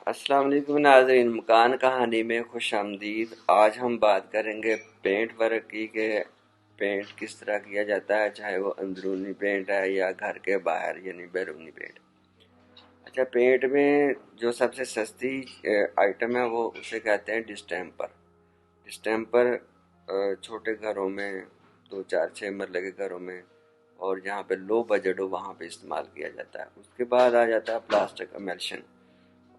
अस्सलाम वालेकुम नाज़रीन, मकान कहानी में खुश आमदीद। आज हम बात करेंगे पेंट वर्क की कि पेंट किस तरह किया जाता है, चाहे वो अंदरूनी पेंट है या घर के बाहर यानी बैरूनी पेंट। अच्छा, पेंट में जो सबसे सस्ती आइटम है वो उसे कहते हैं डिस्टेम्पर। डिस्टेम्पर छोटे घरों में, 2 4 6 मरले के घरों में और जहाँ पे लो बजट हो वहाँ पे इस्तेमाल किया जाता है। उसके बाद आ जाता है प्लास्टिक एमल्शन,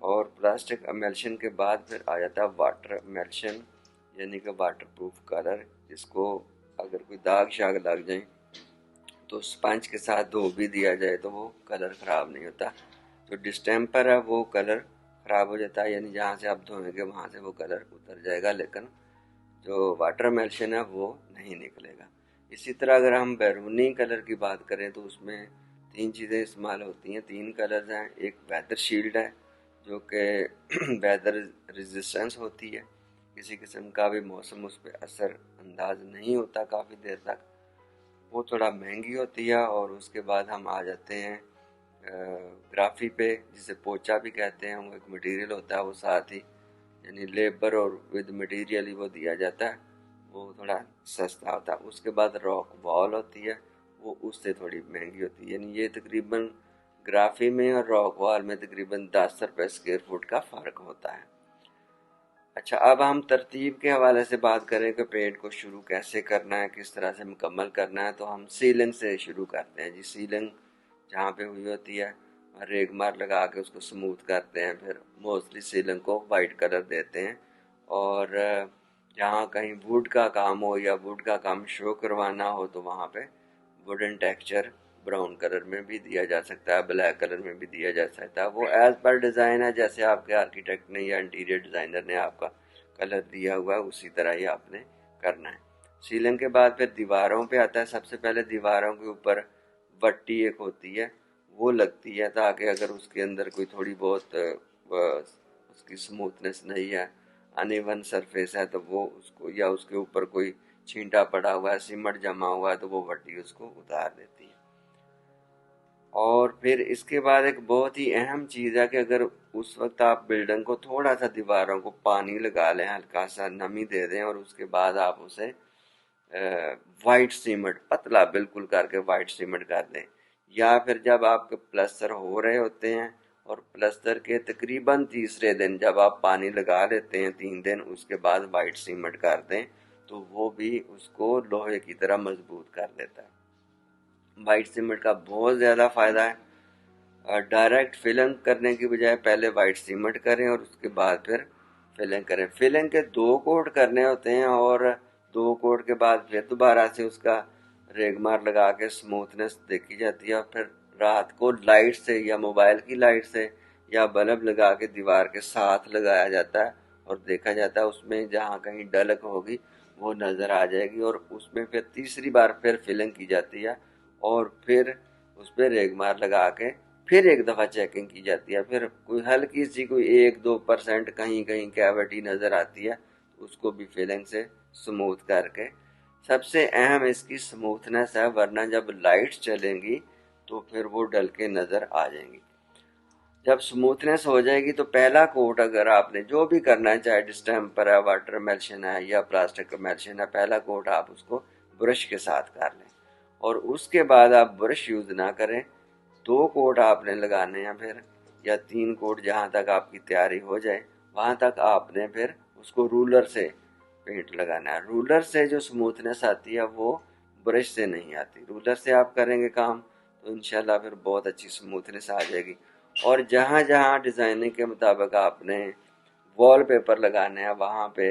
और प्लास्टिक एमल्शन के बाद फिर आ जाता है वाटर एमल्शन यानी कि वाटर प्रूफ कलर, जिसको अगर कोई दाग शाग लग जाए तो स्पंज के साथ धो भी दिया जाए तो वो कलर ख़राब नहीं होता। जो डिस्टेम्पर है वो कलर ख़राब हो जाता है, यानी जहाँ से आप धोएंगे वहाँ से वो कलर उतर जाएगा, लेकिन जो वाटर एमल्शन है वो नहीं निकलेगा। इसी तरह अगर हम बैरूनी कलर की बात करें तो उसमें 3 चीज़ें इस्तेमाल होती हैं, 3 कलर्स हैं। एक वेदर शील्ड है जो कि वेदर रेजिस्टेंस होती है, किसी किस्म का भी मौसम उस पर असर अंदाज नहीं होता काफ़ी देर तक, वो थोड़ा महंगी होती है। और उसके बाद हम आ जाते हैं ग्राफी पे, जिसे पोचा भी कहते हैं। वो एक मटेरियल होता है, वो साथ ही यानी लेबर और विद मटेरियल ही वो दिया जाता है, वो थोड़ा सस्ता होता है। उसके बाद रॉक वॉल होती है, वो उससे थोड़ी महंगी होती है, यानी ये तकरीबन ग्राफी में और रॉक वॉल में तकरीबन 10 रुपये स्क्वायर फुट का फ़र्क होता है। अच्छा, अब हम तरतीब के हवाले से बात करें कि पेंट को शुरू कैसे करना है, किस तरह से मुकम्मल करना है, तो हम सीलिंग से शुरू करते हैं जी। सीलिंग जहाँ पे हुई होती है रेगमार लगा के उसको स्मूथ करते हैं, फिर मोस्टली सीलिंग को वाइट कलर देते हैं। और जहाँ कहीं वुड का काम हो या वुड का काम शो करवाना हो तो वहाँ पे वुडन टेक्सचर ब्राउन कलर में भी दिया जा सकता है, ब्लैक कलर में भी दिया जा सकता है। वो एज पर डिज़ाइन है, जैसे आपके आर्किटेक्ट ने या इंटीरियर डिज़ाइनर ने आपका कलर दिया हुआ है उसी तरह ही आपने करना है। सीलिंग के बाद फिर दीवारों पे आता है। सबसे पहले दीवारों के ऊपर वट्टी एक होती है, वो लगती है ताकि अगर उसके अंदर कोई थोड़ी बहुत उसकी स्मूथनेस नहीं है, अनइवन सरफेस है, तो वो उसको, या उसके ऊपर कोई छींटा पड़ा हुआ है, सीमेंट जमा हुआ है, तो वो वट्टी उसको उतार देती है। और फिर इसके बाद एक बहुत ही अहम चीज़ है कि अगर उस वक्त आप बिल्डिंग को थोड़ा सा दीवारों को पानी लगा लें, हल्का सा नमी दे दें, और उसके बाद आप उसे वाइट सीमेंट पतला बिल्कुल करके वाइट सीमेंट कर दें, या फिर जब आपके प्लस्तर हो रहे होते हैं और प्लस्तर के तकरीबन तीसरे दिन जब आप पानी लगा लेते हैं, 3 दिन, उसके बाद वाइट सीमेंट कर दें, तो वो भी उसको लोहे की तरह मजबूत कर देता है। वाइट सीमेंट का बहुत ज़्यादा फ़ायदा है। डायरेक्ट फिलिंग करने की बजाय पहले वाइट सीमेंट करें और उसके बाद फिर फिलिंग करें। फिलिंग के 2 कोट करने होते हैं, और 2 कोट के बाद फिर दोबारा से उसका रेगमार लगा के स्मूथनेस देखी जाती है, और फिर रात को लाइट से या मोबाइल की लाइट से या बल्ब लगा के दीवार के साथ लगाया जाता है और देखा जाता है उसमें जहाँ कहीं डलक होगी वो नज़र आ जाएगी, और उसमें फिर तीसरी बार फिर फिलिंग की जाती है और फिर उस पर रेगमार लगा के फिर एक दफ़ा चेकिंग की जाती है। फिर कोई हल्की सी कोई 1-2% कहीं कहीं कैविटी नज़र आती है, उसको भी फिलिंग से स्मूथ करके। सबसे अहम इसकी स्मूथनेस है, वरना जब लाइट्स चलेंगी तो फिर वो डल के नज़र आ जाएंगी। जब स्मूथनेस हो जाएगी तो पहला कोट अगर आपने जो भी करना है, चाहे डिस्टेम्पर है, वाटर एमल्शन है या प्लास्टिक एमल्शन है, पहला कोट आप उसको ब्रश के साथ कर लें, और उसके बाद आप ब्रश यूज़ ना करें। 2 कोट आपने लगाने हैं फिर, या 3 कोट, जहाँ तक आपकी तैयारी हो जाए वहाँ तक आपने फिर उसको रूलर से पेंट लगाना है। रूलर से जो स्मूथनेस आती है वो ब्रश से नहीं आती। रूलर से आप करेंगे काम तो इंशाल्लाह फिर बहुत अच्छी स्मूथनेस आ जाएगी। और जहाँ जहाँ डिज़ाइनिंग के मुताबिक आपने वॉल पेपर लगाने हैं वहाँ पे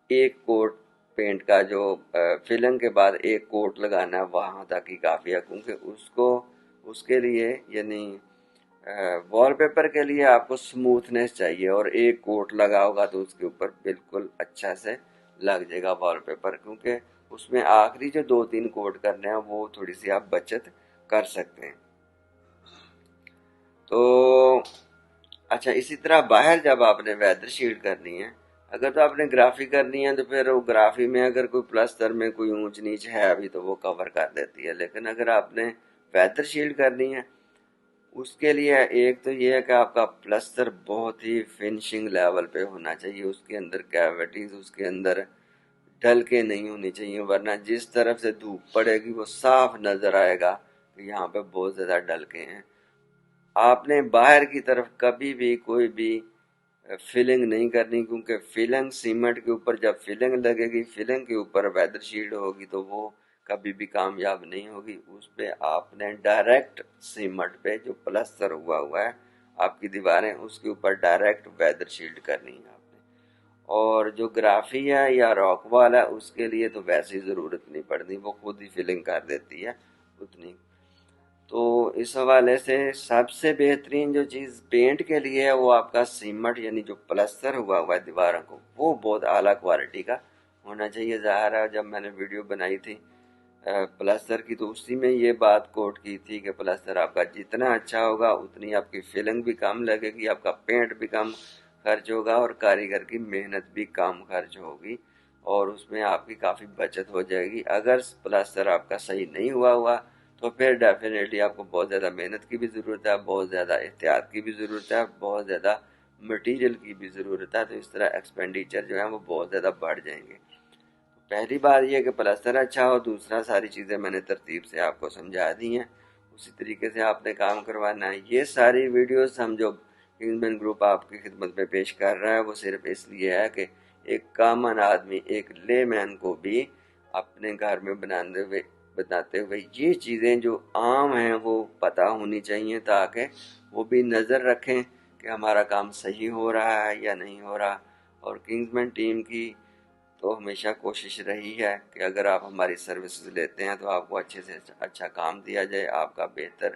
1 कोट पेंट का जो फिलिंग के बाद 1 कोट लगाना है, वहाँ तक ही काफ़ी है, क्योंकि उसको उसके लिए यानी वॉलपेपर के लिए आपको स्मूथनेस चाहिए, और 1 कोट लगा होगा तो उसके ऊपर बिल्कुल अच्छा से लग जाएगा वॉलपेपर, क्योंकि उसमें आखिरी जो 2-3 कोट करने हैं वो थोड़ी सी आप बचत कर सकते हैं। तो अच्छा, इसी तरह बाहर जब आपने वेदर शीट करनी है, अगर तो आपने ग्राफी करनी है तो फिर वो ग्राफी में अगर कोई प्लस्तर में कोई ऊंच नीच है अभी तो वो कवर कर देती है, लेकिन अगर आपने वेदर शीट करनी है اس کے لیے ایک تو یہ ہے کہ آپ کا پلستر بہت ہی فنشنگ لیول پہ ہونا چاہیے، اس کے اندر کیویٹیز اس کے اندر ڈھلکیں نہیں ہونی چاہیے، ورنہ جس طرف سے دھوپ پڑے گی وہ صاف نظر آئے گا کہ یہاں پہ بہت زیادہ ڈھلکیں ہیں۔ آپ نے باہر کی طرف کبھی بھی کوئی بھی فلنگ نہیں کرنی، کیونکہ فلنگ سیمنٹ کے اوپر جب فلنگ لگے گی، فلنگ کے اوپر ویدر شیلڈ ہوگی تو وہ کبھی بھی کامیاب نہیں ہوگی۔ اس پہ آپ نے ڈائریکٹ سیمنٹ پہ جو پلستر ہوا ہے آپ کی دیواریں، اس کے اوپر ڈائریکٹ ویدر شیلڈ کرنی ہے آپ نے۔ اور جو گرافی ہے یا راک وال ہے اس کے لیے تو ویسی ضرورت نہیں پڑتی، وہ خود ہی فلنگ کر دیتی ہے اتنی۔ تو اس حوالے سے سب سے بہترین جو چیز پینٹ کے لیے ہے وہ آپ کا سیمنٹ، یعنی جو پلستر ہوا ہے دیواروں کو، وہ بہت اعلیٰ کوالٹی کا ہونا چاہیے۔ ظاہر ہے جب میں نے ویڈیو بنائی تھی پلستر کی تو اسی میں یہ بات کوٹ کی تھی کہ پلستر آپ کا جتنا اچھا ہوگا اتنی آپ کی فلنگ بھی کم لگے گی، آپ کا پینٹ بھی کم خرچ ہوگا اور کاریگر کی محنت بھی کم خرچ ہوگی، اور اس میں آپ کی کافی بچت ہو جائے گی۔ اگر پلستر آپ کا صحیح نہیں ہوا تو پھر ڈیفینیٹلی آپ کو بہت زیادہ محنت کی بھی ضرورت ہے، بہت زیادہ احتیاط کی بھی ضرورت ہے، بہت زیادہ مٹیریل کی بھی ضرورت ہے، تو اس طرح ایکسپینڈیچر جو ہے وہ بہت زیادہ بڑھ جائیں گے۔ پہلی بات یہ کہ پلستر اچھا ہو، دوسرا ساری چیزیں میں نے ترتیب سے آپ کو سمجھا دی ہیں، اسی طریقے سے آپ نے کام کروانا ہے۔ یہ ساری ویڈیوز ہم جو کنگزمین گروپ آپ کی خدمت میں پیش کر رہا ہے وہ صرف اس لیے ہے کہ ایک کامن آدمی، ایک لے مین کو بھی اپنے گھر میں بناتے ہوئے یہ چیزیں جو عام ہیں وہ پتہ ہونی چاہیے، تاکہ وہ بھی نظر رکھیں کہ ہمارا کام صحیح ہو رہا ہے یا نہیں ہو رہا۔ اور کنگزمین ٹیم کی تو ہمیشہ کوشش رہی ہے کہ اگر آپ ہماری سروسز لیتے ہیں تو آپ کو اچھے سے اچھا کام دیا جائے، آپ کا بہتر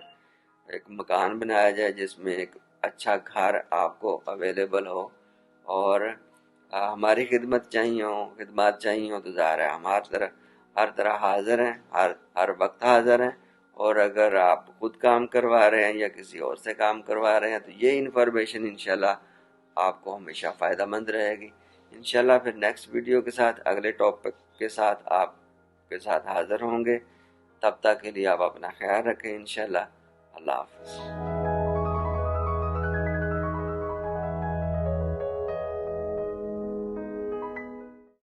ایک مکان بنایا جائے جس میں ایک اچھا گھر آپ کو اویلیبل ہو، اور ہماری خدمات چاہیے ہو تو ظاہر ہے ہم ہر طرح حاضر ہیں، ہر وقت حاضر ہیں۔ اور اگر آپ خود کام کروا رہے ہیں یا کسی اور سے کام کروا رہے ہیں تو یہ انفارمیشن انشاءاللہ آپ کو ہمیشہ فائدہ مند رہے گی۔ انشاءاللہ پھر نیکسٹ ویڈیو کے ساتھ اگلے ٹاپک کے ساتھ آپ کے ساتھ حاضر ہوں گے۔ تب تک کے لیے آپ اپنا خیال رکھیں انشاءاللہ۔ اللہ حافظ۔